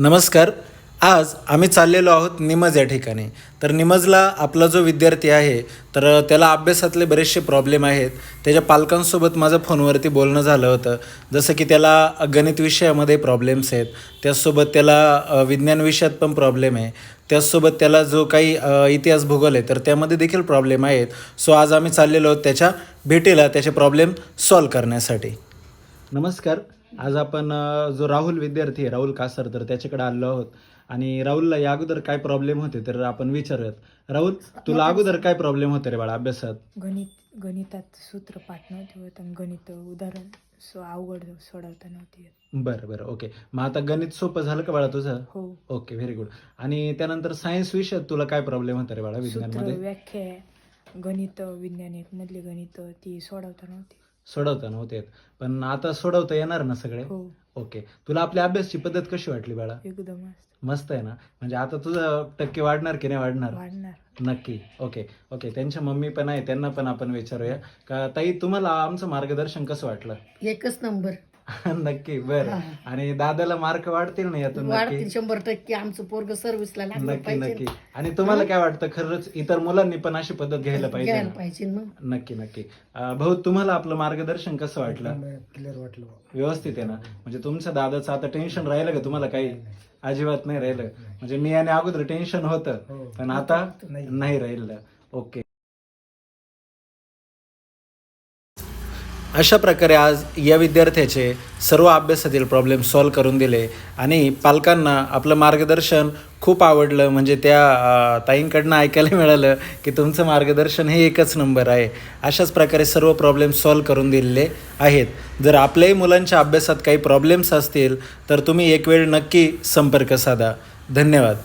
नमस्कार. आज आम्ही चाललेलो आहोत निमज या ठिकाणी. तर निमजला आपला जो विद्यार्थी आहे तर त्याला अभ्यासातले बरेचसे प्रॉब्लेम आहेत. त्याच्या पालकांसोबत माझं फोनवरती बोलणं झालं होतं. जसं की त्याला गणित विषयामध्ये प्रॉब्लेम्स आहेत, त्याचसोबत त्याला विज्ञान विषयात पण प्रॉब्लेम आहे, त्याचसोबत त्याला जो काही इतिहास भूगोल आहे तर त्यामध्ये देखील प्रॉब्लेम आहेत. सो आज आम्ही चाललेलो आहोत त्याच्या भेटीला, त्याचे प्रॉब्लेम सॉल्व करण्यासाठी. नमस्कार. आज आपण जो राहुल विद्यार्थी आहे, राहुल कासर, तर त्याच्याकडे आलो आहोत आणि राहुलला या अगोदर काय प्रॉब्लेम होते तर आपण विचारूयात. राहुल, तुला अगोदर काय प्रॉब्लेम होते रे बाळा अभ्यासात? गणितात सूत्र पाठ नव्हते होत आणि गणित उदाहरण अवघड सोडवता नव्हती येत. बरं, ओके. मग आता गणित सोपं झालं का बाळा तुझं? हो. Okay, very good. आणि त्यानंतर सायन्स विषयात तुला काय प्रॉब्लेम होता रे बाळा सूत्र विज्ञानमध्ये? व्याख्या गणित विज्ञान एक मधली गणित ती सोडवता नव्हती. सोडवता नव्हते येत, पण आता सोडवता येणार ना सगळे? हो, ओके. तुला आपली अभ्यासची पद्धत कशी वाटली बाळा? एकदम मस्त. मस्त आहे ना? म्हणजे आता तुझं टक्के वाढणार की नाही वाढणार? वाढणार. नक्की. ओके. त्यांच्या मम्मी पण आहे, त्यांना पण आपण विचारूया का ताई, तुम्हाला आमचं मार्गदर्शन कसं वाटलं? एकच नंबर. नक्की. बरं. आणि दादाला मार्क वाढतील ना यातून? नक्की. वाढतील 100%. आमचं पोरग सर्व्हिसला लागलं नक्की. पाहिजे. आणि तुम्हाला काय वाटतं, खरंच इतर मुलांनी पण अशी पद्धत घ्यायला पाहिजे घ्यायला ना? पाहिजे मग. नक्की. भाऊ, तुम्हाला आपलं मार्गदर्शन कसं वाटलं? क्लिअर वाटलं. व्यवस्थित आहे ना? म्हणजे तुमच्या दादाचं आता टेन्शन राहिलं का तुम्हाला? काही अजिबात नाही राहिलं. म्हणजे मी आणि अगोदर टेन्शन होतं, पण आता नाही राहिलं. ओके. अशा प्रकारे आज या विद्यार्थ्याचे सर्व अभ्यासातील प्रॉब्लेम सॉल्व करून दिले आणि पालकांना आपलं मार्गदर्शन खूप आवडलं. म्हणजे त्या ताईंकडनं ऐकायला मिळालं की तुमचं मार्गदर्शन हे एकच नंबर आहे. अशाच प्रकारे सर्व प्रॉब्लेम सॉल्व करून दिलेले आहेत. जर आपल्याही मुलांच्या अभ्यासात काही प्रॉब्लेम्स असतील तर तुम्ही एक वेळ नक्की संपर्क साधा. धन्यवाद.